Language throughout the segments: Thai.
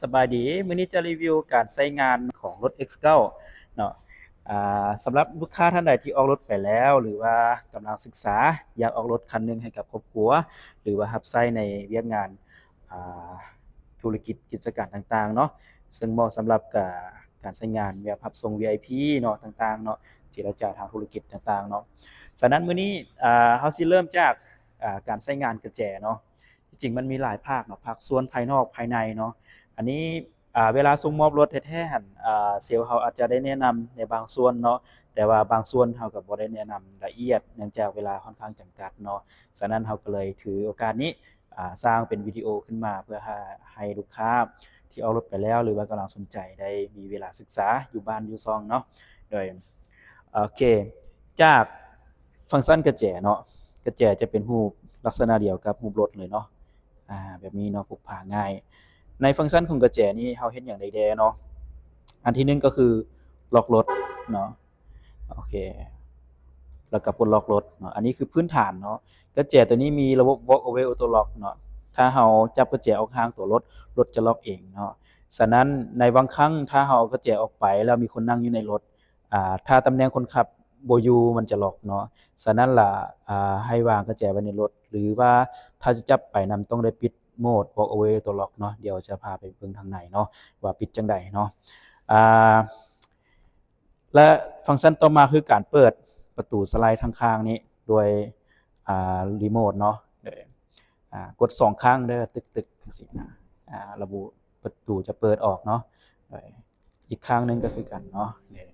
สบายดีมื้อนี้จะรีวิวการใช้งานของรถ X9 เนาะสำหรับลูกค้าท่านใดที่ออกรถไปแล้วหรือว่ากำลังศึกษาอยากออกรถคันหนึ่งให้กับครอบครัวหรือว่ารับใช้ในเวียกงานอ่าธุรกิจกิจการต่างๆเนาะซึ่งเหมาะสำหรับการใช้งานแบบรับส่ง VIP เนาะต่างๆเนาะเจรจาทางธุรกิจต่างๆเนาะฉะนั้นมื้อนี้เราสิเริ่มจากการใช้งานกระแจเนาะที่จริงมันมีหลายภาคเนาะภาคส่วนภายนอกภายในเนาะ อันนี้เวลาส่งมอบรถแท้ๆหั่นเซลล์เขาอาจจะได้แนะนำในบางส่วนเนาะแต่ว่าบางส่วนเขาก็บ่ได้แนะนำละเอียดเนื่องจากเวลาค่อนข้างจำกัดเนาะฉะนั้นเราก็เลยถือโอกาสนี้สร้างเป็นวิดีโอขึ้นมาเพื่อให้ลูกค้าที่เอารถไปแล้วหรือว่ากำลังสนใจได้มีเวลาศึกษาอยู่บ้านอยู่ช่องเนาะโดยโอเคจากฟังก์ชันกระแจเนาะกระแจจะเป็นรูปลักษณะเดียวกับรูปรถเลยเนาะแบบนี้เนาะพกพาง่าย ในฟังก์ชันของกระแจนี้เราเฮ็ดหยังได้แด่เนาะอันที่1ก็คือล็อกรถเนาะโอเคแล้วก็ปลดล็อกรถเนาะอันนี้คือพื้นฐานเนาะกระแจตัวนี้มีระบบ Walk Away Auto Lock เนาะถ้าเราจับกระแจออกห่างตัวรถรถจะล็อกเองเนาะฉะนั้นในบางครั้งถ้าเราเอากระแจออกไปแล้วมีคนนั่งอยู่ในรถถ้าตำแหน่งคนขับบ่อยู่มันจะล็อกเนาะฉะนั้นล่ะให้วางกระแจไว้ในรถหรือว่าถ้าจะจับไปนำต้องได้ปิดโหมด Walk Away Auto Lock เนาะเดี๋ยวจะพาไปเบิ่งทางในเนาะว่าปิดจั่งใดเนาะอ่าและฟังก์ชันต่อมาคือการเปิดประตูสไลด์ทางข้างนี้โดยรีโมตเนาะโดยกด2ครั้งเด้อตึกๆจังซี่นะระบุประตูจะเปิดออกเนาะโดยอีกข้างหนึงก็คือกันเนาะนี่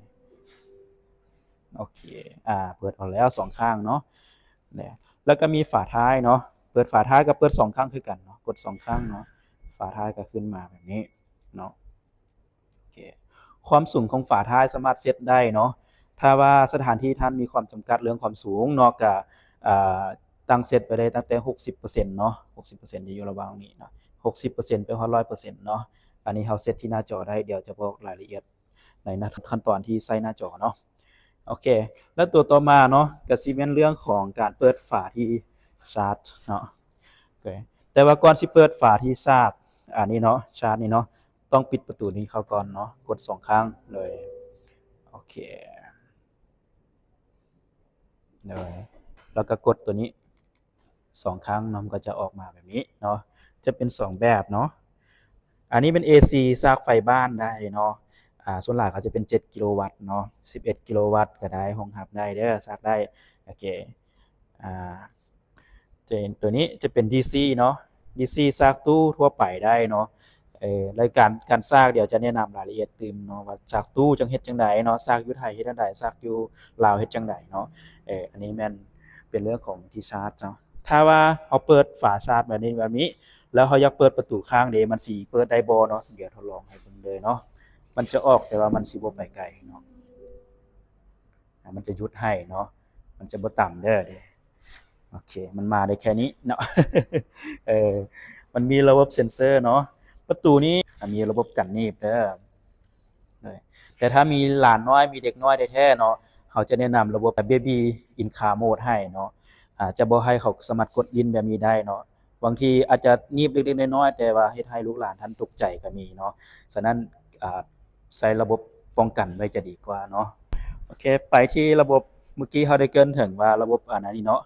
โอเคเปิดออกแล้ว2ข้างเนาะนี่แล้วก็มีฝาท้ายเนาะเปิดฝาท้ายก็เปิด2ครั้งคือกันเนาะกด2ครั้งเนาะฝาท้ายก็ขึ้นมาแบบนี้เนาะโอเคความสูงของฝาท้ายสามารถเซตได้เนาะถ้าว่าสถานที่ท่านมีความจำกัดเรื่องความสูงเนาะก็อ่าตั้งเซตไปได้ตั้งแต่60%เนาะ60%จะอยู่ระหว่างนี้เนาะ60%ไปฮอด100%เนาะอันนี้เราเซตที่หน้าจอได้เดี๋ยวจะบอกรายละเอียดในขั้นตอนที่ใส่หน้าจอเนาะ โอเคแล้วตัวต่อมาเนาะก็สิเป็นเรื่องของการเปิดฝาที่ชาร์จเนาะโอเคแต่ว่าก่อนสิเปิดฝาที่ชาร์จอันนี้เนาะชาร์จนี่เนาะต้องปิดประตูนี้เข้าก่อนเนาะกด2ครั้งเลยโอเคเลยแล้วก็กดตัวนี้2ครั้งเนาะมันก็จะออกมาแบบนี้เนาะจะเป็น2แบบเนาะอันนี้เป็น AC ซากไฟบ้านได้เนาะส่วนหลายเขาจะเป็น7กิโลวัตต์เนาะ11กิโลวัตต์ก็ได้รองรับได้เด้อซากได้โอเคอ่า ตัวนี้จะเป็น DC เนาะ DC ซากตู้ทั่วไปได้เนาะรายการซากเดี๋ยวจะแนะนำรายละเอียดตื่มเนาะว่าซากตู้จังเฮ็ดจังไดเนาะซากอยู่ไทยเฮ็ดจังไดซากอยู่ลาวเฮ็ดจังไดเนาะอันนี้แม่นเป็นเรื่องของที่ชาร์จเนาะถ้าว่าเราเปิดฝาชาร์จแบบนี้แล้วเราอยากเปิดประตูข้างเดมันสิเปิดได้บ่เนาะเดี๋ยวทดลองให้เบิ่งเลยเนาะมันจะออกแต่ว่ามันสิบ่ไปไกลเนาะมันจะหยุดให้เนาะมันจะบ่ต่ำเด้อโอเคมันมาได้แค่นี้เนาะเออมันมีระบบเซ็นเซอร์เนาะประตูนี้มีระบบกันหนีบเด้อแต่ถ้ามีหลานน้อยมีเด็กน้อยแท้ๆเนาะเขาจะแนะนำระบบ Baby in Car Mode ให้เนาะจะบ่ให้เขาสามารถกดยินแบบนี้ได้เนาะบางทีอาจจะหนีบเล็กๆน้อยๆแต่ว่าเฮ็ดให้ลูกหลานท่านตกใจก็มีเนาะฉะนั้นใช้ระบบป้องกันไว้จะดีกว่าเนาะโอเคไปที่ระบบเมื่อกี้เราได้เกริ่นถึงว่าระบบอันนั้นนี่เนาะ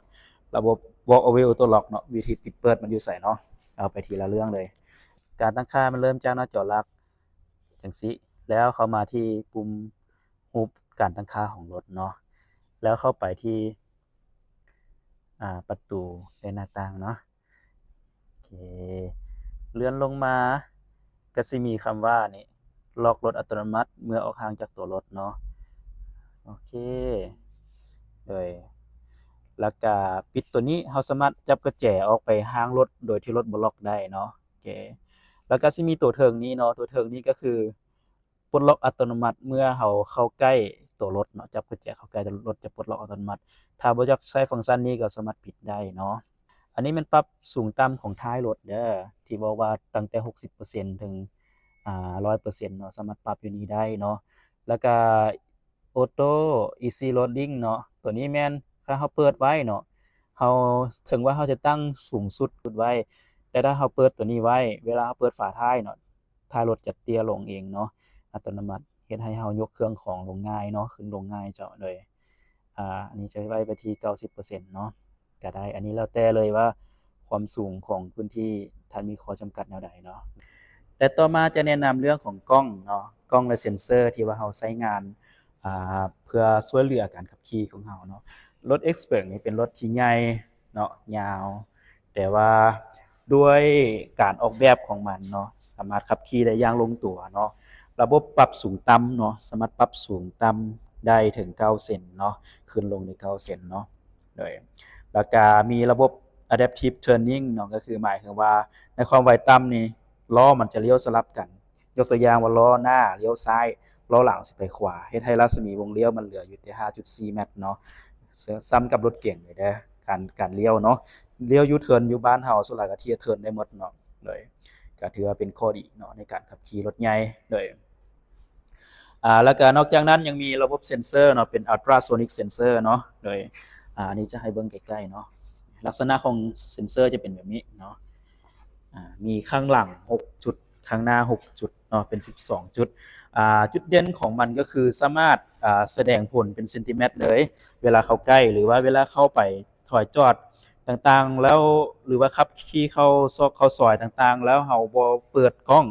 ระบบ Walk Away Auto Lock เนาะวิธีปิดเปิดมันอยู่ไสเนาะเอาไปทีละเรื่องเลยการตั้งค่ามันเริ่มจากหน้าจอหลักจังซี้แล้วเข้ามาที่ปุ่มรูปการตั้งค่าของรถเนาะแล้วเข้าไปที่ประตูในหน้าต่างเนาะโอเคเลื่อนลงมาก็สิมีคำว่านี่ล็อกรถอัตโนมัติเมื่อออกห่างจากตัวรถเนาะโอเคเลยแล้วก็ปิดตัวนี้เราสามารถจับกระแจออกไปห่างรถโดยที่รถบ่ล็อกได้เนาะโอเคแล้วก็สิมีตัวเทิงนี้เนาะตัวเทิงนี้ก็คือปลดล็อกอัตโนมัติเมื่อเราเข้าใกล้ตัวรถเนาะจับกระแจเข้าใกล้รถจะปลดล็อกอัตโนมัติถ้าบ่อยากใช้ฟังก์ชันนี้ก็สามารถปิดได้เนาะอันนี้มันปรับสูงต่ำของท้ายรถเด้อที่บอกว่าตั้งแต่60%ถึง100%เนาะสามารถปรับอยู่นี้ได้เนาะแล้วก็ Auto Easy Loading เนาะตัวนี้แม่นถ้าเราเปิดไว้เนาะเราถึงว่าเราจะตั้งสูงสุดไว้แต่ถ้าเราเปิดตัวนี้ไว้เวลาเราเปิดฝาท้ายเนาะ ท้ายรถจะเตี้ยลงเองเนาะอัตโนมัติเฮ็ดให้เรายกเครื่องของลงง่ายเนาะขึ้นลงง่ายเจ้าโดยอันนี้จะไว้ไปที่90%เนาะก็ได้อันนี้แล้วแต่เลยว่าความสูงของพื้นที่ท่านมีข้อจำกัดแนวใดเนาะและต่อมาจะแนะนำเรื่องของกล้องเนาะกล้องและเซ็นเซอร์ที่ว่าเราใช้งานเพื่อช่วยเหลือการขับขี่ของเราเนาะรถ Expert นี่เป็นรถที่ใหญ่เนาะยาวแต่ว่าด้วยการออกแบบของมันเนาะสามารถขับขี่ได้อย่างลงตัวเนาะระบบปรับสูงต่ำเนาะสามารถปรับสูงต่ำได้ถึง9เซนเนาะขึ้นลงได้9เซนเนาะโดยแล้วก็มีระบบ Adaptive Turning เนาะก็คือหมายถึงว่าในความไวต่ำนี่ล้อมันจะเลี้ยวสลับกันยกตัวอย่างว่าล้อหน้าเลี้ยวซ้ายล้อหลังสิไปขวาเฮ็ดให้รัศมีวงเลี้ยวมันเหลืออยู่ที่ 5.4 เมตรเนาะซ้ำกับรถเก๋งเลยเด้อการเลี้ยวเนาะเลี้ยวยูเทิร์นอยู่บ้านเฮาส่วนหลายก็เที่ยเทิร์นได้หมดเนาะโดยก็ถือว่าเป็นข้อดีเนาะในการขับขี่รถใหญ่โดยแล้วก็นอกจากนั้นยังมีระบบเซ็นเซอร์เนาะเป็น ultrasonic sensor เนาะโดยอันนี้จะให้เบิ่งใกล้ๆเนาะลักษณะของเซ็นเซอร์จะเป็นแบบนี้เนาะมีข้างหลัง6จุดข้างหน้า6จุดเนาะเป็น12จุดจุดเด่นของมันก็คือสามารถแสดงผลเป็นเซนติเมตรเลยเวลาเข้าใกล้หรือว่าเวลาเข้าไปถอยจอดต่างๆแล้วหรือว่าขับขี่เข้าซอยต่างๆแล้วเฮาบ่เปิดกล้อง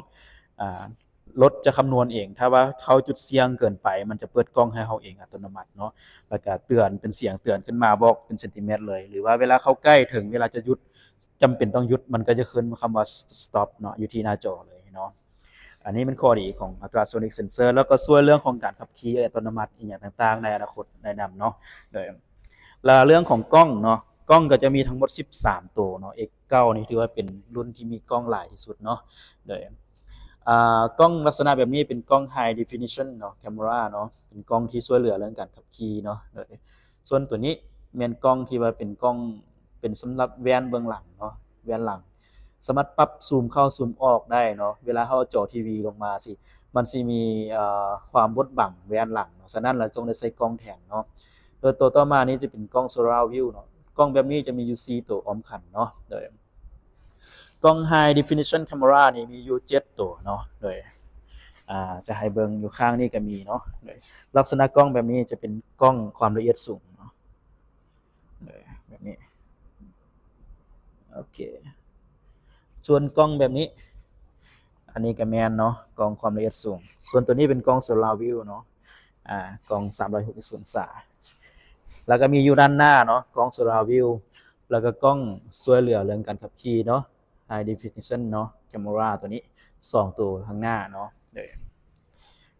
รถจะคำนวณเองถ้าว่าเข้าจุดเสี่ยงเกินไปมันจะเปิดกล้องให้เฮาเองอัตโนมัติเนาะแล้วก็เตือนเป็นเสียงเตือนขึ้นมาบอกเป็นเซนติเมตรเลยหรือว่าเวลาเข้าใกล้ถึงเวลาจะหยุดจำเป็นต้องหยุดมันก็จะขึ้นคำว่า stop เนาะอยู่ที่หน้าจอเลยเนาะอันนี้เป็นข้อดีของ ultrasonic sensor แล้วก็ช่วยเรื่องของการขับขี่อัตโนมัติอีกอย่างต่างๆในอนาคตแนะนำเนาะโดยแล้วเรื่องของกล้องเนาะกล้องก็จะมีทั้งหมด13ตัวเนาะ X9 นี่ถือว่าเป็นรุ่นที่มีกล้องหลายที่สุดเนาะโดยกล้องลักษณะแบบนี้เป็นกล้อง High Definition เนาะ Camera เนาะเป็นกล้องที่ช่วยเหลือเรื่องการขับขี่เนาะโดยส่วนตัวนี้แม่นกล้องที่ว่าเป็นกล้องเป็นสำหรับแว่นเบื้องหลังเนาะแว่นหลังสามารถปรับซูมเข้าซูมออกได้เนาะเวลาเฮาจอทีวีลงมาสิมันสิมีความบดบังแว่นหลังเนาะฉะนั้นเราต้องได้ใช้กล้องแทนเนาะโดยตัวต่อมานี้จะเป็นกล้อง Surround View เนาะกล้องแบบนี้จะมีอยู่4ตัวพร้อมกันเนาะโดยกล้อง High Definition Camera นี่มีอยู่7ตัวเนาะโดยจะให้เบิ่งอยู่ข้างนี้ก็มีเนาะโดยลักษณะกล้องแบบนี้จะเป็นกล้องความละเอียดสูงเนาะโดยแบบนี้โอเคส่วนกล้องแบบนี้อันนี้ก็แม่นเนาะกล้องความละเอียดสูงส่วนตัวนี้เป็นกล้อง Surround View เนาะกล้อง360องศาแล้วก็มีอยู่ด้านหน้าเนาะกล้อง Surround View แล้วก็กล้องช่วยเหลือเรื่องการขับขี่เนาะ High Definition เนาะ Camera ตัวนี้2ตัวข้างหน้าเนาะเดี๋ยว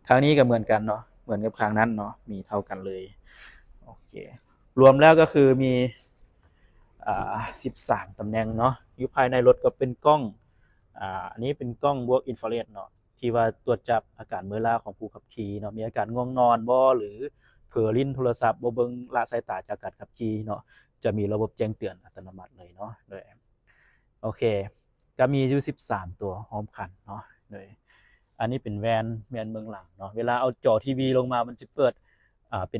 ครั้งนี้ก็เหมือนกันเนาะเหมือนกับครั้งนั้นเนาะมีเท่ากันเลยโอเครวมแล้วก็คือมี13ตำแหน่งเนาะอยู่ภายในรถก็เป็นกล้องอันนี้เป็นกล้องบวกอินฟราเรดเนาะที่ว่าตรวจจับอาการเมื่อล้าของผู้ขับขี่เนาะมีอาการง่วงนอนบ่หรือเผลอลิ้นโทรศัพท์บ่เบิ่งละสายตาจากการขับขี่เนาะจะมีระบบแจ้งเตือนอัตโนมัติเลยเนาะโดยโอเคก็มีอยู่13ตัวพร้อมกันเนาะโดยอันนี้เป็นแวนเบื้องหลังเนาะเวลาเอาจอทีวีลงมามันจะเปิดเ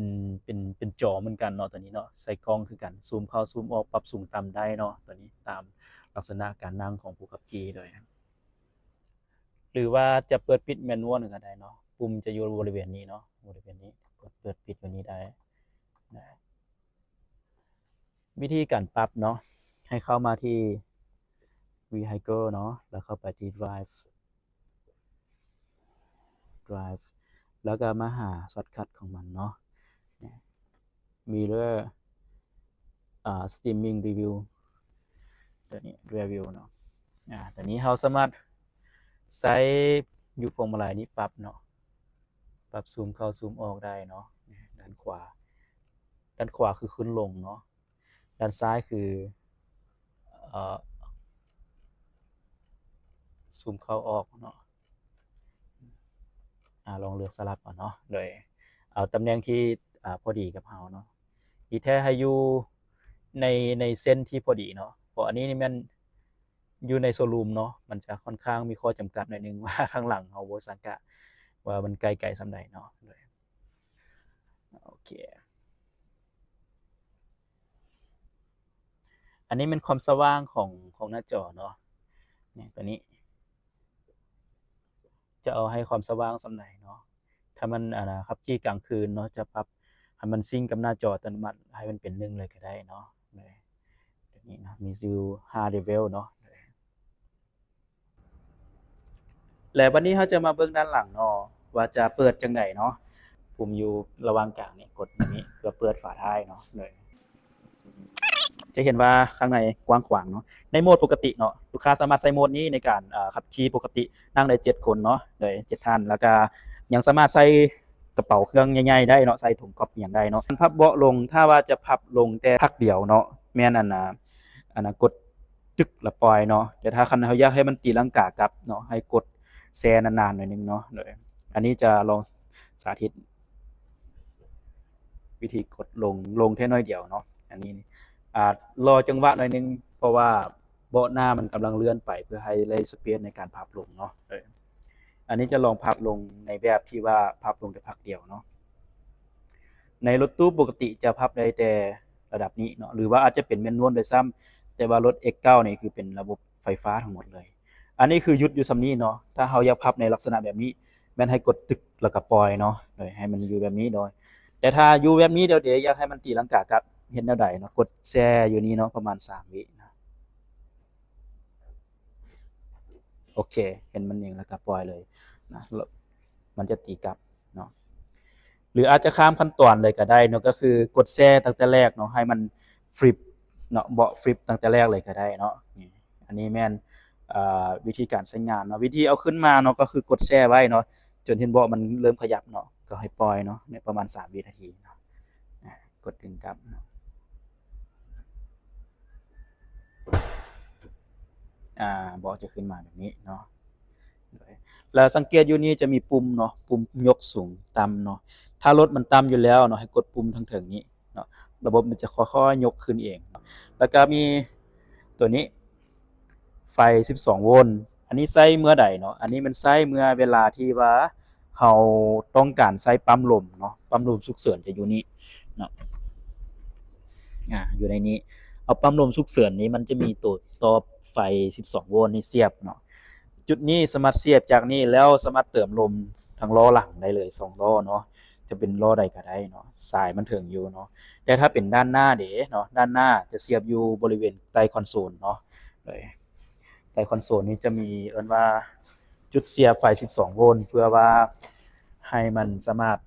ป็นจอเหมือนกันเนาะตัวนี้เนาะใส่กล้องคือกันซูมเข้าซูมออกปรับสูงต่ำได้เนาะตัวนี้ตามลักษณะการนั่งของผู้ขับขี่โดยหรือว่าจะเปิดปิดแมนนวลก็ได้เนาะปุ่มจะอยู่บริเวณนี้เนาะบริเวณนี้กดเปิดปิดตัวนี้ได้วิธีการปรับเนาะให้เข้ามาที่ Vehicle เนาะแล้วเข้าไปที่ Drive แล้วก็มาหาช็อตคัทของมันเนาะMirror Streaming Review ตัวนี้ Review เนาะตัวนี้เราสามารถใช้อยู่พวงมาลัยนี้ปรับเนาะปรับซูมเข้าซูมออกได้เนาะด้านขวาคือขึ้นลงเนาะด้านซ้ายคือซูมเข้าออกเนาะลองเลือกสลับก่อนเนาะโดยเอาตำแหน่งที่พอดีกับเราเนาะอีแท้ให้อยู่ในเส้นที่พอดีเนาะเพราะอันนี้นี่มันอยู่ในโชว์รูมเนาะมันจะค่อนข้างมีข้อจำกัดหน่อยนึงว่าข้างหลังเฮาบ่สังกะว่ามันไกลๆส่ำใดเนาะโดยโอเคอันนี้เป็นความสว่างของหน้าจอเนาะเนี่ยตัวนี้ จะเอาให้ความสว่างส่ำใดเนาะถ้ามันขับขี่กลางคืนเนาะจะปรับให้มันซิงก์กับหน้าจออัตโนมัติให้มันเป็น1เลยก็ได้เนาะแบบนี้เนาะมีอยู่5 level เนาะแล้วบัดนี้เราจะมาเบิ่งด้านหลังเนาะว่าจะเปิดจังไดเนาะปุ่มอยู่ระหว่างกลางนี่กดอย่างนี้เพื่อเปิดฝาท้ายเนาะจะเห็นว่าข้างในกว้างขวางเนาะในโหมดปกติเนาะลูกค้าสามารถใส่โหมดนี้ในการขับขี่ปกตินั่งได้7คนเนาะได้7ท่านแล้วก็ยังสามารถใส่กระเป๋าเครื่องใหญ่ๆได้เนาะใส่ถุงก๊อบอิหยังได้เนาะพับเบาะลงถ้าว่าจะพับลงแต่พักเดียวเนาะแม่นกดจึกแล้วปล่อยเนาะแต่ถ้าคันเฮาอยากให้มันตีลังกากลับเนาะให้กดแช่นานๆหน่อยนึงเนาะอันนี้จะลองสาธิตวิธีกดลงแค่น้อยเดียวเนาะอันนี้รอจังหวะหน่อยนึงเพราะว่าเบาะหน้ามันกำลังเลื่อนไปเพื่อให้ได้สเปซในการพับลงเนาะอันนี้จะลองพับลงในแบบที่ว่าพับลงแต่พักเดียวเนาะในรถตู้ปกติจะพับได้แต่ระดับนี้เนาะหรือว่าอาจจะเป็นแมนนวลด้วยซ้ำแต่ว่ารถ X9 นี่คือเป็นระบบไฟฟ้าทั้งหมดเลยอันนี้คือหยุดอยู่ส่ำนี้เนาะถ้าเฮาอยากพับในลักษณะแบบนี้แม่นให้กดตึกแล้วก็ปล่อยเนาะโดยให้มันอยู่แบบนี้โดยแต่ถ้าอยู่แบบนี้เดี๋ยวอยากให้มันตีลังกากลับเฮ็ดแนวใดเนาะกดแช่อยู่นี่เนาะประมาณ3วินะโอเคเห็นมันเองแล้วก็ปล่อยเลยนะมันจะตีกลับเนาะหรืออาจจะข้ามขั้นตอนเลยก็ได้เนาะก็คือกดแช่ตั้งแต่แรกเนาะให้มันฟลิปเนาะเบาะฟลิปตั้งแต่แรกเลยก็ได้เนาะนี่อันนี้แม่นวิธีการใช้งานเนาะวิธีเอาขึ้นมาเนาะก็คือกดแช่ไว้เนาะจนเห็นเบาะมันเริ่มขยับเนาะก็ให้ปล่อยเนาะเนี่ยประมาณ3วินาทีเนาะกดดึงกลับเนาะเบาะจะขึ้นมาแบบนี้เนาะแล้วสังเกตอยู่นี่จะมีปุ่มเนาะปุ่มยกสูงต่ำเนาะถ้ารถมันต่ำอยู่แล้วเนาะให้กดปุ่มทางเทิงนี้เนาะระบบมันจะค่อยๆยกขึ้นเองแล้วก็มีตัวนี้ไฟ12โวลต์อันนี้ใช้เมื่อใดเนาะอันนี้มันใช้เมื่อเวลาที่ว่าเฮาต้องการใช้ปั๊มลมเนาะปั๊มลมฉุกเฉินจะอยู่นี่เนาะอยู่ในนี้เอาปั๊มลมฉุกเฉินนี้มันจะมีตัวต่อไฟ12โวลต์นี่เสียบเนาะจุดนี้สามารถเสียบจากนี้แล้วสามารถเติมลมทางล้อหลังได้เลย2ล้อเนาะจะเป็นล้อใดก็ได้เนาะสายมันถึงอยู่เนาะแต่ถ้าเป็นด้านหน้าเด้เนาะด้านหน้าจะเสียบอยู่บริเวณใต้คอนโซลเนาะเลยใต้คอนโซลนี้จะมีเอิ้นว่าจุดเสียบไฟ12โวลต์เพื่อว่าให้มันสามารถ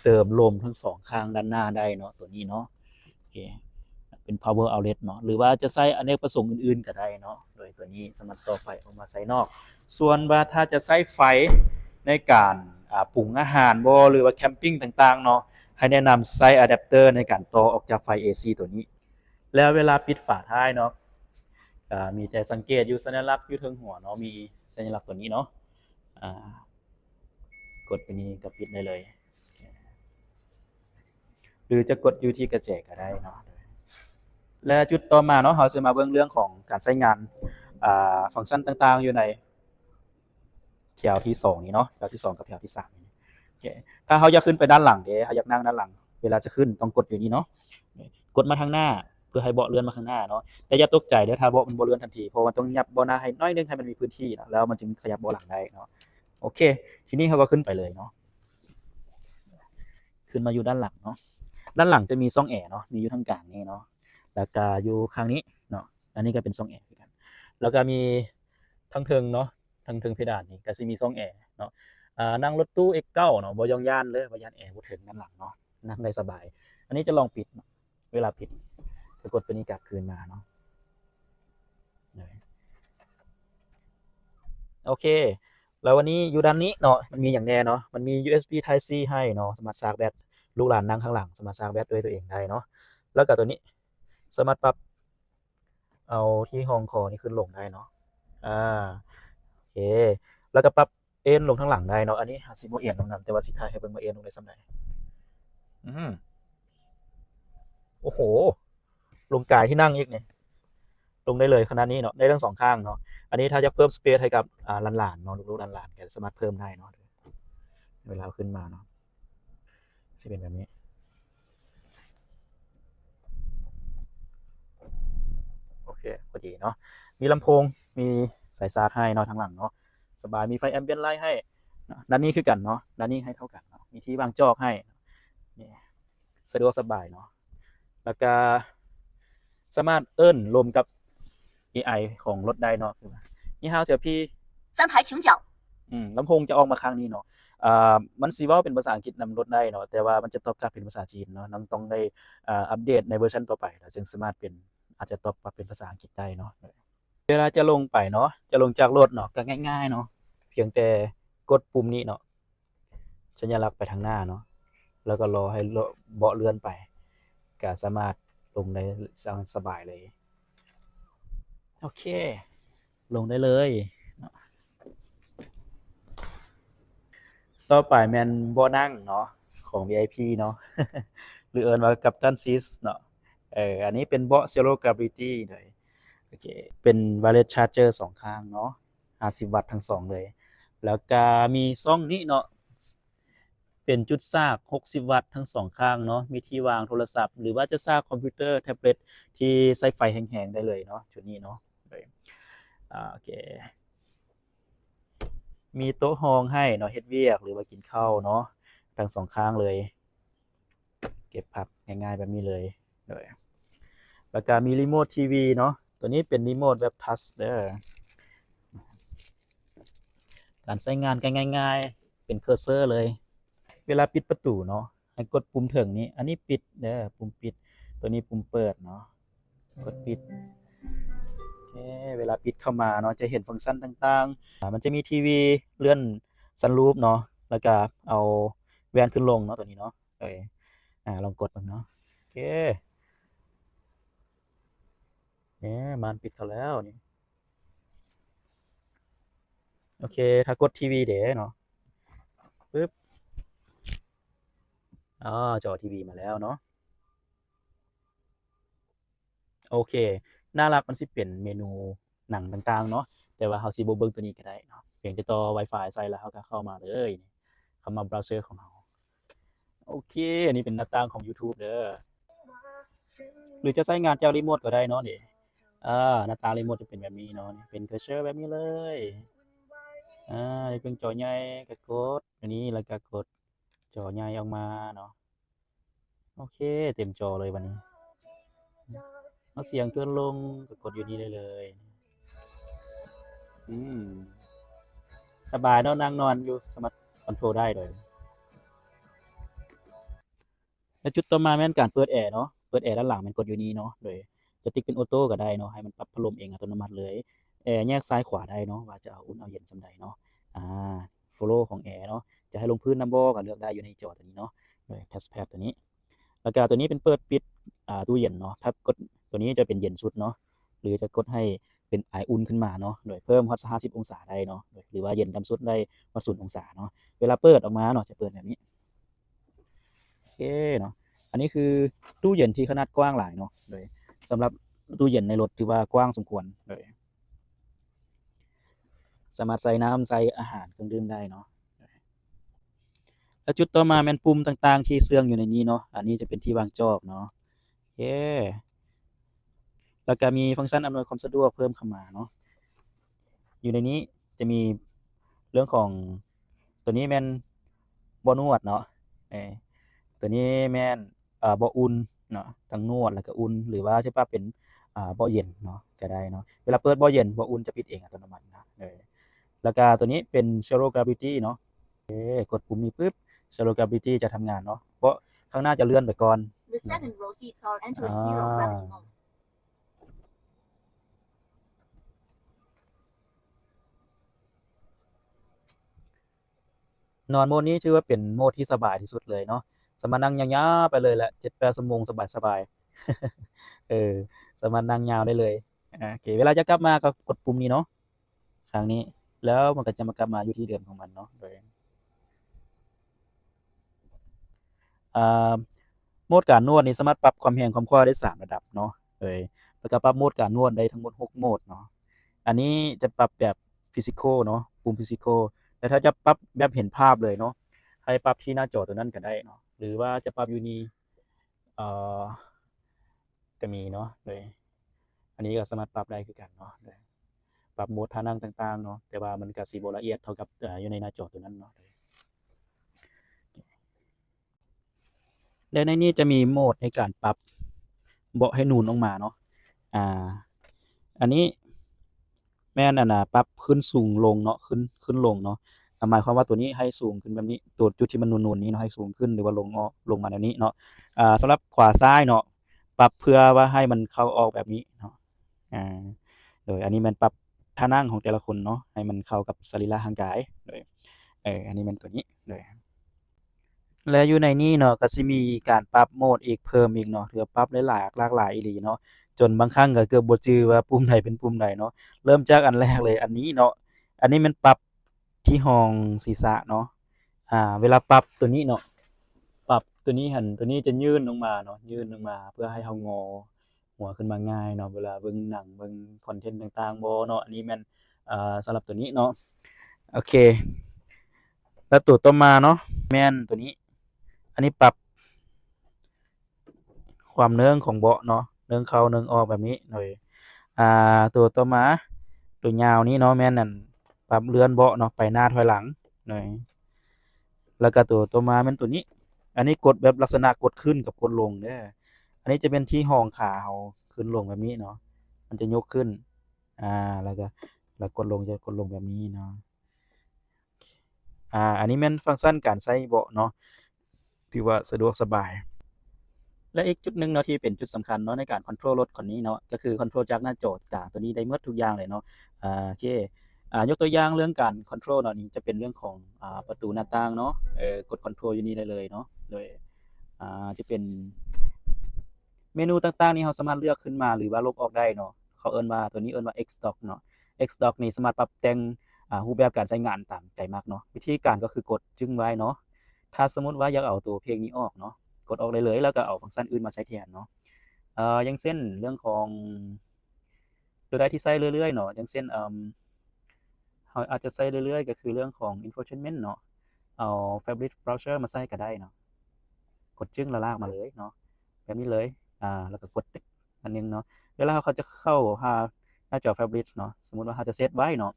เติมลมทั้ง2ข้างด้านหน้าได้เนาะตัวนี้เนาะโอเคเป็น power outlet เนาะหรือว่าจะใช้อเนกประสงค์อื่นๆก็ได้เนาะโดยตัวนี้สามารถต่อไฟออกมาใส่นอกส่วนว่าถ้าจะใช้ไฟในการปรุงอาหารบ่หรือว่าแคมปิ้งต่างๆเนาะให้แนะนำใช้อะแดปเตอร์ในการต่อออกจากไฟ AC ตัวนี้แล้วเวลาปิดฝาท้ายเนาะมีแต่สังเกตอยู่สัญลักษณ์อยู่เทิงหัวเนาะมีสัญลักษณ์ตัวนี้เนาะกดอันนี้ก็ปิดได้เลยหรือจะกดอยู่ที่กระแจก็ได้เนาะและจุดต่อมาเนาะเราจะมาเบิ่งเรื่องของการใช้งานฟังก์ชันต่างๆอยู่ในแถวที่2นี้เนาะแถวที่2กับแถวที่3นี้โอเคถ้าเราอยากขึ้นไปด้านหลังเด้เราอยากนั่งด้านหลังเวลาจะขึ้นต้องกดอยู่นี่เนาะกดมาทางหน้าเพื่อให้เบาะเลื่อนมาข้างหน้าเนาะแต่อย่าตกใจเด้อถ้าเบาะมันบ่เลื่อนทันทีเพราะมันต้องยับเบาะหน้าให้น้อยนึงให้มันมีพื้นที่นะแล้วมันจึงขยับเบาะหลังได้เนาะโอเคทีนี้เราก็ขึ้นไปเลยเนาะขึ้นมาอยู่ด้านหลังเนาะด้านหลังจะมีช่องแอร์เนาะมีอยู่ทางกลางนี่เนาะแล้วก็อยู่ข้างนี้เนาะอันนี้ก็เป็นช่องแอร์คือกันแล้วก็มีทางเทิงเนาะทางเทิงเพดานนี่ก็สิมีช่องแอร์เนาะนั่งรถตู้ X9 เนาะบ่ย่องย่านเลยบ่ย่านแอร์บ่ถึงด้านหลังเนาะนั่งได้สบายอันนี้จะลองปิดเวลาปิดจะกดตัวนี้กลับคืนมาเนาะโอเคแล้ววันนี้อยู่ด้านนี้เนาะมันมีอย่างแน่เนาะมันมี USB Type C ให้เนาะสามารถชาร์จแบตลูกหลานนั่งข้างหลังสามารถชาร์จแบตด้วยตัวเองได้เนาะแล้วก็ตัวนี้สามารถปรับเอาที่ห้องคอนี่ขึ้นลงได้เนาะโอเคแล้วก็ปรับเอนลงทางหลังได้เนาะอันนี้สิบ่เอียงลงนำแต่ว่าสิถ่ายให้เบิ่งว่าเอนลงได้ส่ำใดโอ้โฮลงกายที่นั่งอีกนี่ลงได้เลยขนาดนี้เนาะได้ทั้ง2ข้างเนาะอันนี้ถ้าจะเพิ่มสเปซให้กับหลานๆเนาะลูกๆหลานๆก็สามารถเพิ่มได้เนาะเวลาขึ้นมาเนาะสิเป็นแบบนี้โอเคพอดีเนาะมีลำโพงมีสายชาร์จให้เนาะทางหลังเนาะสบายมีไฟ Ambient Light ให้ เนาะด้านนี้คือกันเนาะด้านนี้ให้เท่ากันเนาะมีที่วางจอกให้นี่สะดวกสบายเนาะแล้วก็สามารถเอิ้นรวมกับ AI ของรถได้เนาะคือว่านี่ฮาวเสี่ยวพี่三排请讲。ลำโพงจะออกมาข้างนี้เนาะมันสิเว้าเป็นภาษาอังกฤษนำรถได้เนาะแต่ว่ามันจะตอบกลับเป็นภาษาจีนเนาะต้องได้อัปเดตในเวอร์ชันต่อไปแล้วจึงสามารถเป็นอาจจะตอบกลับเป็นภาษาอังกฤษได้เนาะเวลาจะลงไปเนาะจะลงจากรถเนาะก็ง่ายๆเนาะเพียงแต่กดปุ่มนี้เนาะสัญลักษณ์ไปทางหน้าเนาะแล้วก็รอให้เบาะเลื่อนไปก็สามารถลงได้สบายเลยโอเคลงได้เลยเนาะต่อไปแม่นเบาะนั่งเนาะของ VIP เนาะ หรือเอิ้นว่า Captain Seat เนาะอันนี้เป็นเบาะ Zero Gravity เลยโอเคเป็น Wireless Charger 2 ข้างเนาะ50 วัตต์ทั้ง 2 เลย แล้วก็มีช่องนี้เนาะเป็นจุดชาร์จ60 วัตต์ทั้ง 2 ข้างเนาะมีที่วางโทรศัพท์หรือว่าจะชาร์จคอมพิวเตอร์แท็บเล็ตที่ใช้ไฟแรงๆได้เลยเนาะจุดนี้เนาะโอเคมีโต๊ะรองให้เนาะเฮ็ดเวียกหรือว่ากินข้าวเนาะทั้ง 2 ข้างเลยเก็บผักง่ายๆแบบนี้เลยแล้วก็มีรีโมททีวีเนาะตัวนี้เป็นรีโมทแบบทัชเด้อการใช้งานก็ง่ายๆเป็นเคอร์เซอร์เลยเวลาปิดประตูเนาะให้กดปุ่มเถิงนี้อันนี้ปิดเด้อปุ่มปิดตัวนี้ปุ่มเปิดเนาะกดปิดโอเคเวลาปิดเข้ามาเนาะจะเห็นฟังก์ชันต่างๆมันจะมีทีวีเลื่อนซันรูฟเนาะแล้วก็เอาแวนขึ้นลงเนาะตัวนี้เนาะลองกดเบิ่งเนาะโอเคม่านปิดเข้าแล้วนี่โอเคถ้ากดทีวีเด้เนาะปึ๊บจอทีวีมาแล้วเนาะโอเคน่ารักมันสิเป็นเมนูหนังต่างๆเนาะแต่ว่าเราสิบ่เบิ่งตัวนี้ก็ได้เนาะเพียงแต่ต่อ Wi-Fi ใส่แล้วเราก็เข้ามาเลยเข้ามาเบราว์เซอร์ของเราโอเคอันนี้เป็นหน้าต่างของ YouTube เด้อหรือจะใช้งานจากรีโมทก็ได้เนาะนี่หน้าตารีโมทจะเป็นแบบนี้เนาะนี่เป็นเคอร์เซอร์แบบนี้เลยนี่เป็นจอใหญ่ก็กดอันนี้แล้วก็กดจอใหญ่ออกมาเนาะโอเคเต็มจอเลยบัดนี้เอาเสียงขึ้นลงก็กดอยู่นี่ได้เลยอืมสบายเนาะนั่งนอนอยู่สามารถคอนโทรลได้เลยแล้วจุดต่อมาแม่นการเปิดแอร์เนาะเปิดแอร์ด้านหลังแม่นกดอยู่นี่เนาะโดยจะติ๊กเป็นออโตก็ได้เนาะให้มันปรับพัดลมเองอัตโนมัติเลยแอร์แยกซ้ายขวาได้เนาะว่าจะเอาอุ่นเอาเย็นส่ำใดเนาะอ่าโฟลว์ของแอร์เนาะจะให้ลงพื้นนำบ่ก็เลือกได้อยู่ในจอตัวนี้เนาะโดยทัชแพดตัวนี้แล้วก็ตัวนี้เป็นเปิดปิดตู้เย็นเนาะถ้ากดตัวนี้จะเป็นเย็นสุดเนาะหรือจะกดให้เป็นไออุ่นขึ้นมาเนาะโดยเพิ่มฮอด50องศาได้เนาะหรือว่าเย็นต่ำสุดได้ฮอด0องศาเนาะเวลาเปิดออกมาเนาะจะเปิดแบบนี้โอเคเนาะอันนี้คือตู้เย็นที่ขนาดกว้างหลายเนาะโดยสำหรับตู้เย็นในรถถือว่ากว้างสมควรโดยสามารถใส่น้ำใส่อาหารเครื่องดื่มได้เนาะแล้วจุดต่อมาแม่นปุ่มต่างๆที่เชื่องอยู่ในนี้เนาะอันนี้จะเป็นที่วางจอกเนาะโอเคแล้วก็มีฟังก์ชันอำนวยความสะดวกเพิ่มเข้ามาเนาะอยู่ในนี้จะมีเรื่องของตัวนี้แม่นบ่นวดเนาะตัวนี้แม่นบ่อุ่นเนาะทั้งนวดแล้วก็อุ่นหรือว่าจะปรับเป็นบ่เย็นเนาะก็ได้เนาะเวลาเปิดบ่เย็นบ่อุ่นจะปิดเองอัตโนมัตินะแล้วก็ตัวนี้เป็น Zero Gravity เนาะกดปุ่มนี้ปึ๊บ Zero Gravity จะทำงานเนาะเพราะข้างหน้าจะเลื่อนไปก่อน The second row seats are entering zero gravity mode. นอนโหมดนี้ถือว่าเป็นโหมดที่สบายที่สุดเลยเนาะสามารถนั่งยาวๆไปเลยแหละ7-8ชั่วโมงสบายๆสามารถนั่งยาวได้เลยโอเคเวลาจะกลับมาก็กดปุ่มนี้เนาะครั้งนี้แล้วมันก็จะมากลับมาอยู่ที่เดิมของมันเนาะโดยโหมดการนวดนี่สามารถปรับความแรงความคว้าได้3ระดับเนาะแล้วก็ปรับโหมดการนวดได้ทั้งหมด6โหมดเนาะอันนี้จะปรับแบบ Physical เนาะปุ่ม Physical แต่ถ้าจะปรับแบบเห็นภาพเลยเนาะให้ปรับที่หน้าจอตัวนั้นก็ได้เนาะหรือว่าจะปรับอยู่นี่อก็มีเนาะโดยอันนี้ก็สามารถปรับได้คือกันเนาะ ปรับโหมดท่านั่งต่างๆเนาะแต่ว่ามันก็สิบ่ละเอียดเท่ากับอยู่ในหน้าจอตัวนั้นเนาะและในนี้จะมีโหมดในการปรับเบาะให้นูนลงมาเนาะอ่าอันนี้แม่นปรับขึ้นสูงลงเนาะขึ้นลงเนาะหมายความว่าตัวนี้ให้สูงขึ้นแบบนี้ตัวจุดที่มันนูนๆนี้เนาะให้สูงขึ้นหรือว่าลงมาแบบนี้เนาะสำหรับขวาซ้ายเนาะปรับเพื่อว่าให้มันเข้าออกแบบนี้เนาะอ่าโดยอันนี้มันปรับท่านั่งของแต่ละคนเนาะให้มันเข้ากับสรีระร่างกายโดยอันนี้มันตัวนี้โดย และอยู่ในนี้เนาะก็สิมีการปรับโหมดอีกเพิ่มอีกเนาะถือว่าปรับหลากหลายอีหลีเนาะจนบางครั้งก็เกือบบ่จื้อว่าปุ่มใดเป็นปุ่มใดเนาะเริ่มจากอันแรกเลยอันนี้เนาะอันนี้มันปรับที่ห้องศีรษะเนาะเวลาปรับตัวนี้เนาะปรับตัวนี้หั้นตัวนี้จะยื่นลงมาเนาะยื่นลงมาเพื่อให้เรางอหัวขึ้นมาง่ายเนาะเวลาเบิ่งหนังเบิ่งคอนเทนต์ต่างๆบ่เนาะอันนี้แม่นสำหรับตัวนี้เนาะโอเคแล้วตัวต่อมาเนาะแม่นตัวนี้ อันนี้ปรับความเนื่องของเบาะเนาะเนื่องเข้าเนื่องออกแบบนี้หน่อยตัวต่อมาตัวยาวนี้เนาะแม่นนั่นปรับเลื่อนเบาะเนาะไปหน้าถอยหลังหน่อยแล้วก็ตัวต่อมาแม่นตัวนี้ อันนี้กดแบบลักษณะกดขึ้นกับกดลงเด้ออันนี้จะเป็นที่ห้องขาเราขึ้นลงแบบนี้เนาะมันจะยกขึ้นแล้วก็แล้วกดลงจะกดลงแบบนี้เนาะอันนี้แม่นฟังก์ชันการใช้เบาะเนาะถือว่าสะดวกสบาย และอีกจุดหนึ่งเนาะที่เป็นจุดสำคัญเนาะในการคอนโทรลรถคันนี้เนาะก็คือคอนโทรลจากหน้าจอตัวนี้ได้หมดทุกอย่างเลยเนาะโอเคยกตัวอย่างเรื่องการคอนโทรลเนาะนี่จะเป็นเรื่องของประตูหน้าต่างเนาะกดคอนโทรลอยู่นี่ได้เลยเนาะโดยจะเป็นเมนูต่างๆนี่เราสามารถเลือกขึ้นมาหรือว่าลบออกได้เนาะเขาเอิ้นว่าตัวนี้เอิ้นว่า Xdock เนาะ Xdock นี่สามารถปรับแต่งรูปแบบการใช้งานตามใจมักเนาะวิธีการก็คือกดจึ้งไว้เนาะถ้าสมมุติว่าอยากเอาตัวเพลงนี้ออกเนาะกดออกได้เลยแล้วก็เอาฟังก์ชันอื่นมาใช้แทนเนาะอย่างเช่นเรื่องของตัวใดที่ใช้เรื่อยๆเนาะอย่างเช่นเราอาจจะใช้เรื่อยๆก็คือเรื่องของ infotainment เนาะเอา Fabric Browser มาใช้ก็ได้เนาะกดจึ้งแล้วลากมาเลยเนาะแบบนี้เลยแล้วก็กดติ๊กอันนึงเนาะเวลาเขาจะเข้าหาหน้าจอ Fabric เนาะสมมุติว่าเราจะเซตไว้เนาะ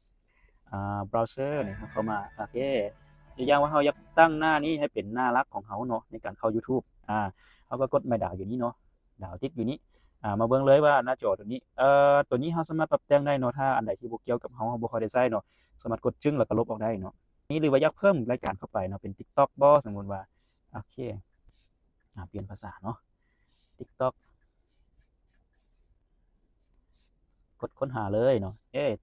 Browser นี่เข้ามาโอเคอย่างว่าเราอยากตั้งหน้านี้ให้เป็นหน้ารักของเราเนาะในการเข้า YouTube เราก็กดไม้ดาวอยู่นี้เนาะดาวติ๊กอยู่นี้มาเบิ่งเลยว่าหน้าจอตัวนี้ตัวนี้เราสามารถปรับแต่งได้เนาะถ้าอันใดที่บ่เกี่ยวกับเราบ่ค่อยได้ใช้เนาะสามารถกดจึ้งแล้วก็ลบออกได้เนาะนี่หรือว่าอยากเพิ่มรายการเข้าไปเนาะเป็น TikTok บ่สมมุติว่าโอเคเปลี่ยนภาษาเนาะ TikTok กดค้นหาเลยเนาะ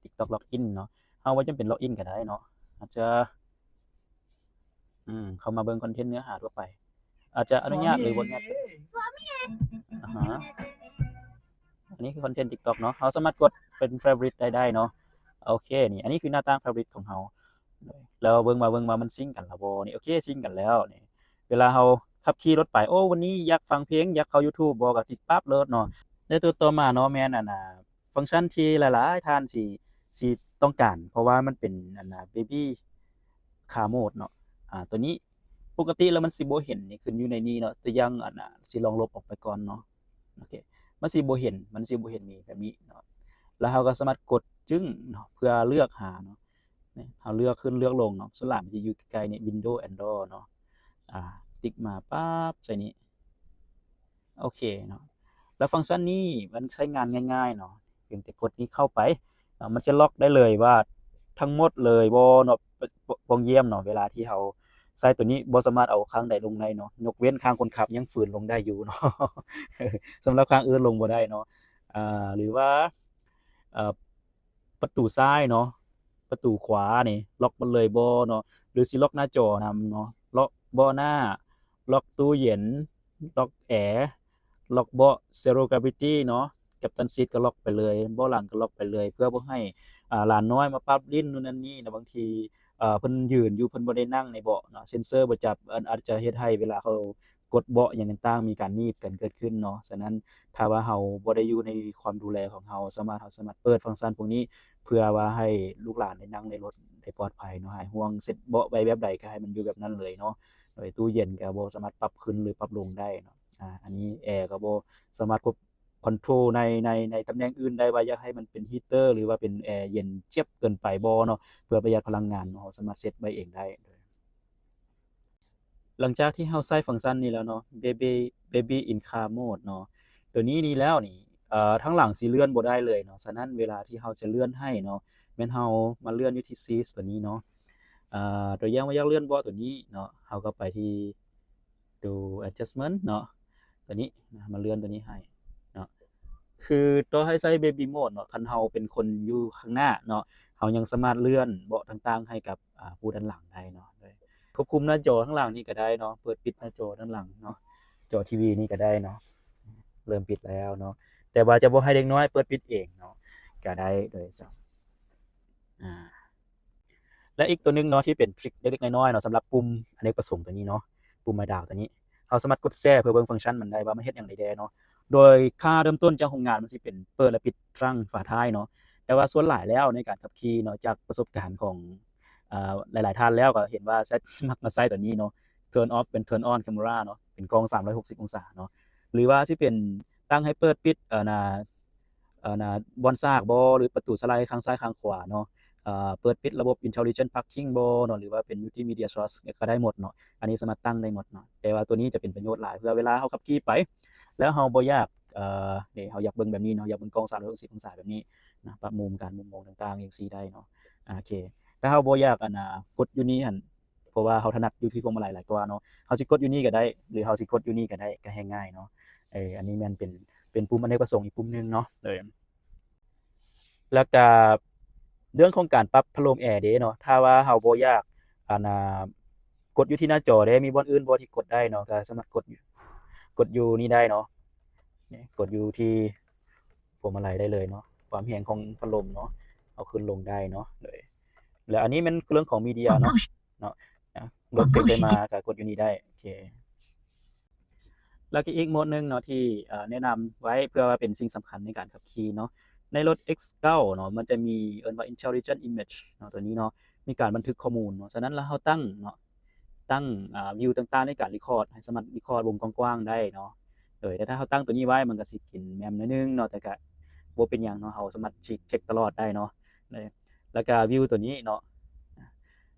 TikTok login เนาะเราบ่จำเป็นล็อกอินก็ได้เนาะอาจจะเข้ามาเบิ่งคอนเทนต์เนื้อหาทั่วไปอาจจะอนุญาตหรือบ่อนุญาตอะฮะ อันนี้คือคอนเทนต์ TikTok เนาะเราสามารถกดเป็น Favorite ได้เนาะโอเคนี่อันนี้คือหน้าต่าง Favorite ของเราแล้วเบิ่งมามันซิงก์กันแล้วบ่นี่โอเคซิงก์กันแล้วนี่เวลาเราขับขี่รถไปโอ้วันนี้อยากฟังเพลงอยากเข้า YouTube บ่ก็ติดปั๊บเลยเนาะแล้วตัวต่อมาเนาะแม่นฟังก์ชันที่หลายๆท่านสิต้องการเพราะว่ามันเป็นBaby Car Mode เนาะตัวนี้ปกติแล้วมันสิบ่เห็นนี่ขึ้นอยู่ในนี้เนาะตัวอย่างสิลองลบออกไปก่อนเนาะโอเคมันสิบ่เห็นมีแบบนี้เนาะแล้วเราก็สามารถกดจึ้งเนาะเพื่อเลือกหาเนาะนี่เราเลือกขึ้นเลือกลงเนาะส่วนหลายมันจะอยู่ใกล้ๆนี่ Windows Android เนาะติ๊กมาปั๊บใส่นี้โอเคเนาะแล้วฟังก์ชันนี้มันใช้งานง่ายๆเนาะเพียงแต่กดนี้เข้าไปมันจะล็อกได้เลยว่าทั้งหมดเลยบ่เนาะบ่เยี่ยมเนาะเวลาที่เราใช้ตัวนี้บ่สามารถเอาข้างใดลงได้เนาะยกเว้นข้างคนขับยังฝืนลงได้อยู่เนาะ สำหรับข้างอื่นลงบ่ได้เนาะหรือว่าเอ่อประตูซ้ายเนาะประตูขวานี่ล็อกหมดเลยบ่เนาะหรือสิล็อกหน้าจอนำเนาะล็อกเบาะหน้าล็อกตู้เย็นล็อกแอร์ล็อกเบาะ Zero Gravity เนาะ Captain Seat ก็ล็อกไปเลยเบาะหลังก็ล็อกไปเลยเพื่อบ่ให้หลานน้อยมาปรับลิ้นนู่นนั่นนี่นะบางทีเพิ่นยืนอยู่เพิ่นบ่ได้นั่งในเบาะเนาะเซ็นเซอร์บ่จับอาจจะเฮ็ดให้เวลาเขากดเบาะหยังต่างๆมีการหนีบกันเกิดขึ้นเนาะฉะนั้นถ้าว่าเราบ่ได้อยู่ในความดูแลของเราสามารถเปิดฟังก์ชันพวกนี้เพื่อว่าให้ลูกหลานได้นั่งในรถได้ปลอดภัยเนาะหายห่วงเซ็ตเบาะไว้แบบใดก็ให้มันอยู่แบบนั้นเลยเนาะโดยตู้เย็นก็บ่สามารถปรับขึ้นหรือปรับลงได้เนาะอันนี้แอร์ก็บ่สามารถควบ คอนโทรลในตำแหน่งอื่นได้ว่าอยากให้มันเป็นฮีตเตอร์หรือว่าเป็นแอร์เย็นเจี๊ยบเกินไปบ่เนาะเพื่อประหยัดพลังงานเนาะเราสามารถเซตไว้เองได้หลังจากที่เราใช้ฟังก์ชันนี้แล้วเนาะ Baby in car mode เนาะตัวนี้นี่แล้วนี่ทางหลังสิเลื่อนบ่ได้เลยเนาะฉะนั้นเวลาที่เราจะเลื่อนให้เนาะแม่นเรามาเลื่อนอยู่ที่ Sys ตัวนี้เนาะตัวอย่างว่าอยากเลื่อนบ่ตัวนี้เนาะเราก็ไปที่ดู adjustment เนาะตัวนี้นะมาเลื่อนตัวนี้ให้เนาะคือต่อให้ใช้ Baby mode เนาะคันเราเป็นคนอยู่ข้างหน้าเนาะเรายังสามารถเลื่อนเบาะต่างๆให้กับผู้ด้านหลังได้เนาะควบคุมหน้าจอข้างหลังนี่ก็ได้เนาะเปิดปิดหน้าจอด้านหลังเนาะจอทีวีนี่ก็ได้เนาะเริ่มปิดแล้วเนาะแต่ว่าจะบ่ให้เด็กน้อยเปิดปิดเองเนาะก็ได้โดยซ้และอีกตัวนึงเนาะที่เป็นทริคเล็กๆน้อยๆเนาะสำหรับปุ่มอเนกประสงค์ตัวนี้เนาะปุ่มไม้ดาวตัวนี้เราสามารถกดแทรกเพื่อเบิ่งฟังก์ชันมันได้ว่ามันเฮ็ดหยังได้แด่เนาะโดยค่าเริ่มต้นจากโรงงานมันสิเป็นเปิดและปิดทรั้งฝาท้ายเนาะแต่ว่าส่วนหลายแล้วในการขับขี่เนาะจากประสบการณ์ของหลายๆท่านแล้วก็เห็นว่ามักมาใช้ตัวนี้เนาะ turn off เป็น turn on camera เนาะเป็นกล้อง360องศาเนาะหรือว่าสิเป็นตั้งให้เปิดปิดหน้าบ่อนซากบ่หรือประตูสไลด์ข้างซ้ายข้างขวาเนาะเปิดปิดระบบ intelligent parking บ่เนาะหรือว่าเป็น multimedia source ก็ได้หมดเนาะอันนี้สามารถตั้งได้หมดเนาะแต่ว่าตัวนี้จะเป็นประโยชน์หลายเพื่อเวลาเราขับขี่ไปแล้วเราบ่อยากนี่เราอยากเบิ่งแบบนี้เนาะอยากเบิ่งกล้อง360องศาแบบนี้นะปรับมุมการมุมมองต่างๆจังซี่ได้เนาะโอเคถ้าเราบ่อยากกดอยู่นี่หั่นเพราะว่าเราถนัดอยู่ที่พวงมาลัยหลายกว่าเนาะเราสิกดอยู่นี่ก็ได้หรือเราสิกดอยู่นี่ก็ได้ก็แฮงง่ายเนาะอันนี้แม่นเป็นปุ่มอเนกประสงค์อีกปุ่มนึงเนาะแล้วก็เรื่องของการปรับพัดลมแอร์เด้เนาะถ้าว่าเราบ่อยากกดอยู่ที่หน้าจอเด้มีบ่อนอื่นบ่ที่กดได้เนาะก็สามารถกดอยู่นี่ได้เนาะนี่กดอยู่ที่พวงมาลัยได้เลยเนาะความแรงของพัดลมเนาะเอาขึ้นลงได้เนาะแล้วอันนี้มันเรื่องของมีเดียเนาะรถไปมาก็กดอยู่นี่ได้โอเคแล้วก็อีกโหมดนึงเนาะที่แนะนำไว้เพื่อว่าเป็นสิ่งสำคัญในการขับขี่เนาะในรถ X9 เนาะมันจะมีเอิ้นว่า Intelligent Image เนาะตัวนี้เนาะมีการบันทึกข้อมูลเนาะฉะนั้นแล้วเราตั้งเนาะวิวต่างๆในการ record ให้สามารถ record วงกว้างๆได้เนาะแต่ถ้าเราตั้งตัวนี้ไว้มันก็สิกินแมมหน่อยนึงเนาะแต่ก็บ่เป็นหยังเนาะเราสามารถเช็กตลอดได้เนาะแล้วก็วิวตัวนี้เนาะ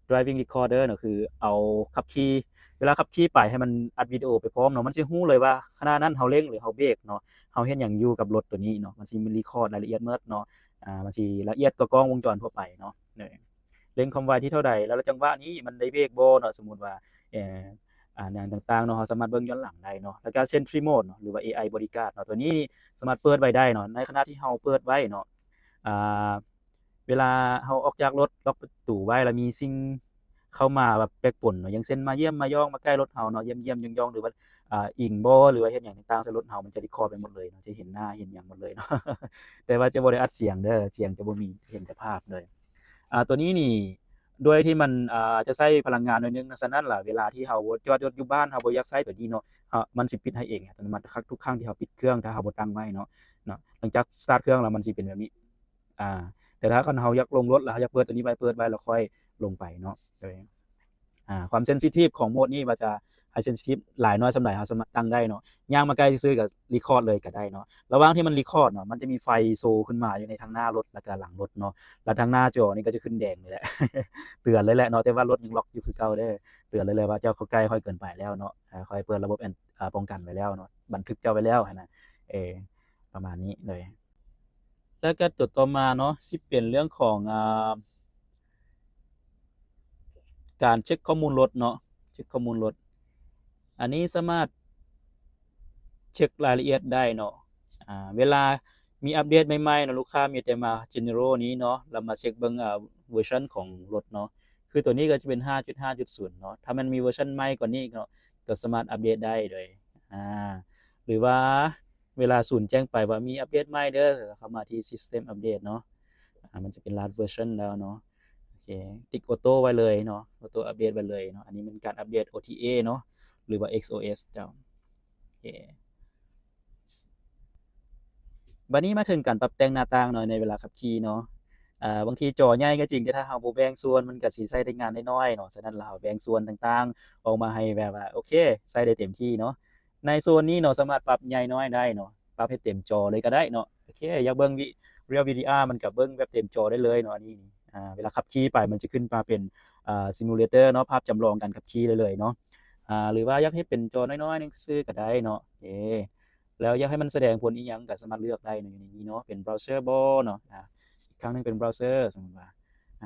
driving recorder เนาะคือเอาขับขี่เวลาขับขี่ไปให้มันอัดวิดีโอไปพร้อมเนาะมันสิรู้เลยว่าขณะนั้นเราเร่งหรือเราเบรกเนาะเราเฮ็ดหยังอยู่กับรถตัวนี้เนาะมันสิมี record รายละเอียดหมดเนาะมันสิละเอียดกว่ากล้องวงจรทั่วไปเนาะเร่งความไวที่เท่าใดแล้วจังหวะนี้มันได้เบรกบ่เนาะสมมุติว่าอย่างต่างๆเนาะเราสามารถเบิ่งย้อนหลังได้เนาะแล้วก็ Sentry Mode เนาะหรือว่า AI Bodyguard เนาะตัวนี้สามารถเปิดไว้ได้เนาะในขณะที่เราเปิดไว้เนาะอ่าเวลาเราออกจากรถล็อกประตูไว้แล้วมีสิ่งเข้ามาแบบแปลกปนเนาะอย่างเช่นมาเยี่ยมมายองมาใกล้รถเราเนาะเยี่ยมๆย่องๆหรือว่าอิงบ่หรือว่าเฮ็ดหยังต่างๆใส่รถเรามันจะ record ไปหมดเลยเนาะจะเห็นหน้าเห็นหยังหมดเลยเนาะ แต่ว่าจะบ่ได้อัดเสียงเด้อเสียงจะบ่มีเห็นแต่ภาพเลยตัวนี้นี่ด้วยที่มันจะใช้พลังงานหน่อยนึงฉะนั้นล่ะเวลาที่เราจอดรถอยู่บ้านเราบ่อยากใช้ตัวนี้เนาะมันสิปิดให้เองอัตโนมัติทุกครั้งที่เราปิดเครื่องถ้าเราบ่ตั้งไว้เนาะหลังจากสตาร์ตเครื่องแล้วมันสิเป็นแบบนี้แต่ถ้าคันเราอยากลงรถแล้วเราอยากเปิดตัวนี้ไว้เปิดไว้แล้วค่อยลงไปเนาะความเซนซิทิฟของโหมดนี้ว่าจะให้เซนซิทิฟหลายน้อยส่ำใดเราสามารถตั้งได้เนาะย่างมาใกล้ซื่อๆก็รีคอร์ดเลยก็ได้เนาะระหว่างที่มันรีคอร์ดเนาะมันจะมีไฟโชว์ขึ้นมาอยู่ในทางหน้ารถแล้วก็หลังรถเนาะแล้วทางหน้าจอนี่ก็จะขึ้นแดงนี่แหละ เตือนเลยแหละเนาะแต่ว่ารถยังล็อกอยู่คือเก่าเด้อเตือนเลยว่าเจ้าเข้าใกล้ค่อยเกินไปแล้วเนาะค่อยเปิดระบบป้องกันไว้แล้วเนาะบันทึกเจ้าไว้แล้วหั้นน่ะประมาณนี้เลยแล้วก็ตัวต่อมาเนาะสิเป็นเรื่องของการเช็กข้อมูลรถเนาะเช็กข้อมูลรถอันนี้สามารถเช็กรายละเอียดได้เนาะเวลามีอัปเดตใหม่ๆเนาะลูกค้ามีแต่มา General นี้เนาะแล้วมาเช็กเบิ่งเวอร์ชันของรถเนาะคือตัวนี้ก็จะเป็น 5.5.0 เนาะถ้ามันมีเวอร์ชันใหม่กว่านี้ก็สามารถอัปเดตได้เลยหรือว่าเวลาศูนย์แจ้งไปว่ามีอัปเดตใหม่เด้อเข้ามาที่ System Update เนาะมันจะเป็น last version แล้วเนาะโอเคติ๊กออโต้ไว้เลยเนาะออโต้อัปเดตไว้เลยเนาะอันนี้เป็นการอัปเดต OTA เนาะหรือว่า XOS เจ้าโอเคบัดนี้มาถึงการปรับแต่งหน้าต่างเนาะในเวลาขับขี่เนาะบางทีจอใหญ่ก็จริงแต่ถ้าเราบ่แบ่งส่วนมันก็สิใช้ได้งานน้อยๆเนาะฉะนั้นเราแบ่งส่วนต่างๆออกมาให้แบบว่าโอเคใช้ได้เต็มที่เนาะในโซนนี้เนาะสามารถปรับใหญ่น้อยได้เนาะ ปรับให้เต็มจอเลยก็ได้เนาะโอเคอยากเบิ่งReal VDR มันก็เบิ่งแบบเต็มจอได้เลยเนาะอันนี้เวลาขับขี่ไปมันจะขึ้นมาเป็นsimulator เนาะภาพจำลองการขับขี่เลยเนาะหรือว่าอยากให้เป็นจอน้อยๆนึงซื่อๆก็ได้เนาะโอเคแล้วอยากให้มันแสดงผลอิหยังก็สามารถเลือกได้เนาะอยู่ในนี้เนาะเป็นเบราว์เซอร์บ่เนาะอีกครั้งหนึงเป็นเบราว์เซอร์สมมุติว่า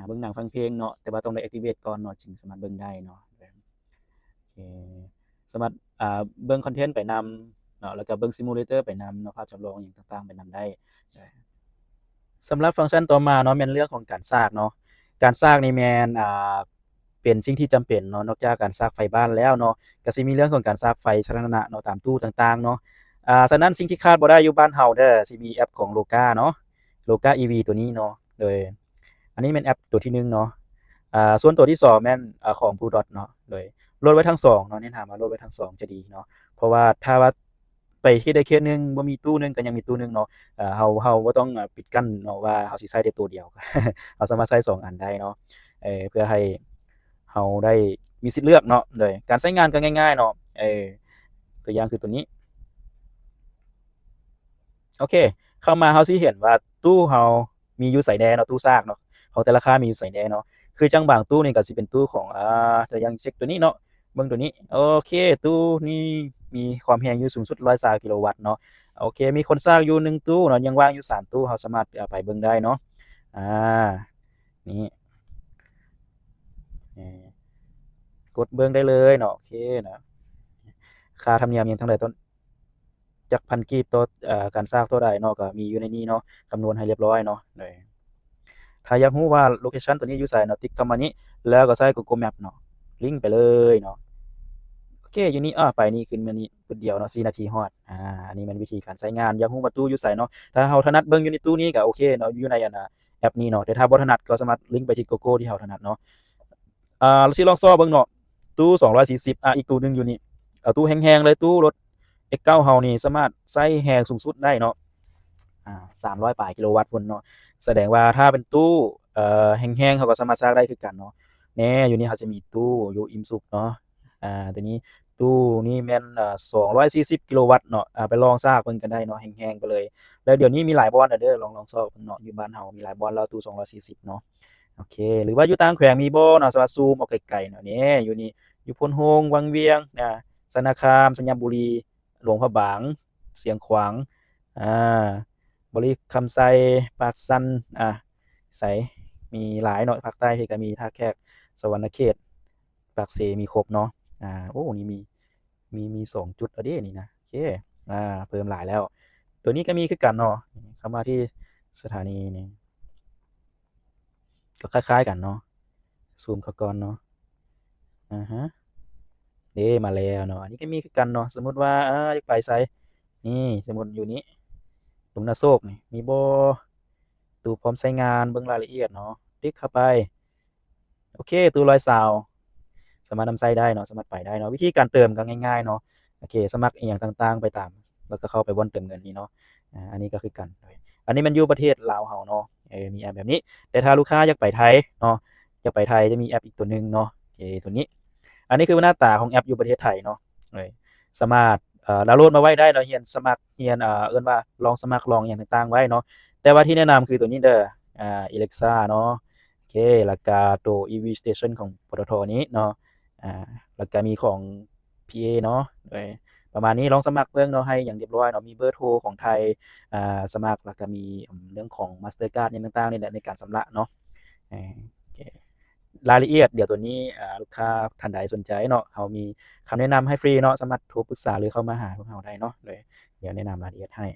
เบิ่งหนังฟังเพลงเนาะแต่ว่าต้องได้ activate ก่อนเนาะจึงสามารถเบิ่งได้เนาะโอเคสามารถเบิ่งคอนเทนต์ไปนำเนาะแล้วก็เบิ่ง simulator ไปนำเนาะภาพจำลองอิหยังต่างๆไปนำได้สำหรับฟังก์ชันต่อมาเนาะแม่นเรื่องของการซากเนาะการซากนี่แม่นเป็นสิ่งที่จำเป็นเนาะนอกจากการซากไฟบ้านแล้วเนาะก็สิมีเรื่องของการซากไฟสาธารณะเนาะตามตู้ต่างๆเนาะฉะนั้นสิ่งที่ขาดบ่ได้อยู่บ้านเฮาเด้อสิมีแอปของ Loga เนาะ Loga EV ตัวนี้เนาะโดยอันนี้แม่นแอปตัวที่1เนาะส่วนตัวที่2แม่นของ Blue Dot เนาะโดยโหลดไว้ทั้ง2เนาะแนะนำว่าโหลดไว้ทั้ง2จะดีเนาะเพราะว่าถ้าว่าไปเฮ็ดได้เคสหนึงบ่มีตู้หนึงก็ยังมีตู้หนึงเนาะเฮาบ่ต้องปิดกั้นเนาะว่าเฮาสิใช้ได้ตัวเดียว เราสามารถใช้2อันได้เนาะเพื่อให้เฮาได้มีสิทธิ์เลือกเนาะโดยการใช้งานก็ง่ายๆเนาะตัวอย่างคือตัวนี้โอเคเข้ามาเฮาสิเห็นว่าตู้เฮามีอยู่ไสแหน่เนาะตู้ซากเนาะของแต่ละค่ายมีอยู่ไสแหน่เนาะคือจังบางตู้นี่ก็สิเป็นตู้ของตัวอย่างเช็กตัวนี้เนาะเบิ่งตัวนี้โอเคตู้นี้มีความแรงอยู่สูงสุด120กิโลวัตต์เนาะโอเคมีคนซากอยู่1ตู้เนาะยังว่างอยู่3ตู้เฮาสามารถไปเบิ่งได้เนาะอานี่กดเบิ่งได้เลยเนาะโอเคนะค่าธรรมเนียมหยังเท่าใดต้นจักพันกีบต่อการซากเท่าใดเนาะก็มีอยู่ในนี้เนาะคำนวณให้เรียบร้อยเนาะโดยถ้าอยากรู้ว่าโลเคชันตัวนี้อยู่ไสเนาะติ๊กคำว่านี้แล้วก็ใส่ Google Maps เนาะลิงก์ไปเลยเนาะโอเคอยู่นี่ไปนี่ขึ้นมานี่ปึ๊ดเดียวเนาะ4นาทีฮอดอันนี้แม่นวิธีการใช้งานอยากรู้ว่าตู้อยู่ไสเนาะถ้าเฮาถนัดเบิ่งอยู่ในตู้นี้ก็โอเคเนาะอยู่ในแอปนี้เนาะแต่ถ้าบ่ถนัดก็สามารถลิงก์ไปที่โกโก้ที่เฮาถนัดเนาะสิลองซ้อเบิ่งเนาะตู้240อีกตู้หนึงอยู่นี่เอาตู้แรงๆเลยตู้รถ X9 เฮานี่สามารถใช้แรงสูงสุดได้เนาะ300ปลายกิโลวัตต์พุ่นเนาะแสดงว่าถ้าเป็นตู้แรงๆเขาก็สามารถสร้างได้คือกันเนาะแหน่อยู่นี่เขาจะมีตู้อยู่อิมซุกเนาะตัวนี้ตู้นี้แม่น240กิโลวัตต์เนาะไปลองสร้างเบิ่งกันได้เนาะแรงๆไปเลยแล้วเดี๋ยวนี้มีหลายบ่อนเด้อลองซ้อเบิ่งเนาะอยู่บ้านเฮามีหลายบ่อนแล้วตู้240เนาะโอเคหรือว่าอยู่ต่างแขวงมีบ่เนาะสามารถซูมออกไกลๆเนาะแหน่อยู่นี่อยู่พลโฮงวังเวียงสารคามสัญญบุรีหลวงพระบางเสียงขวางอ่า บริคำไซปากซันไสมีหลายเนาะภาคใต้พี่ก็มีท่าแขกสวรรณเขตปากเสมีครบเนาะโอ้นี่มี2จุดแล้วเด้นี่นะโอเคเพิ่มหลายแล้ว ตัวนี้ก็มีคือกันเนาะเข้ามาที่สถานีนี่ก็คล้ายๆกันเนาะซูมเข้าก่อนเนาะอะฮะเด้มาแล้วเนาะอันนี้ก็มีคือกันเนาะสมมุติว่าอยากไปไสนี่สมมุติอยู่นี้หลุมนาโศกนี่มีบ่ตู้พร้อมใช้งานเบิ่งรายละเอียดเนาะติ๊กเข้าไปโอเคตู้100ซาวด์สามารถนำใช้ได้เนาะสามารถไปได้เนาะวิธีการเติมก็ง่ายๆเนาะโอเคสมัครอิหยังต่างๆไปตามแล้วก็เข้าไปบ่อนเติมเงินนี่เนาะอันนี้ก็คือกันอันนี้มันอยู่ประเทศลาวเฮาเนาะมีแอปแบบนี้แต่ถ้าลูกค้าอยากไปไทยเนาะอยากไปไทยจะมีแอปอีกตัวหนึ่งเนาะโอเคตัวนี้อันนี้คือหน้าตาของแอปอยู่ประเทศไทยเนาะสามารถดาวน์โหลดมาไว้ได้เนาะเรียนสมัครเรียนเอิ้นว่าลองสมัครลองอิหยังต่างๆไว้เนาะแต่ว่าที่แนะนำคือตัวนี้เด้อAlexa เนาะโอเคแล้วก็ตัว EV Station ของปตทนี้เนาะแล้วก็มีของ PA เนาะประมาณนี้ลองสมัครเบิ่งเนาะให้อย่างเรียบร้อยเนาะมีเบอร์โทรของไทยสมัครแล้วก็มีเรื่องของ Mastercard อิหยังต่างๆนี่แหละในการชำระเนาะโอเครายละเอียดเดี๋ยวตัวนี้ลูกค้าท่านใดสนใจเนาะเรามีคำแนะนำให้ฟรีเนาะสามารถโทรปรึกษาหรือเข้ามาหาพวกเราได้เนาะเดี๋ยวแนะนำรายละเอียดให้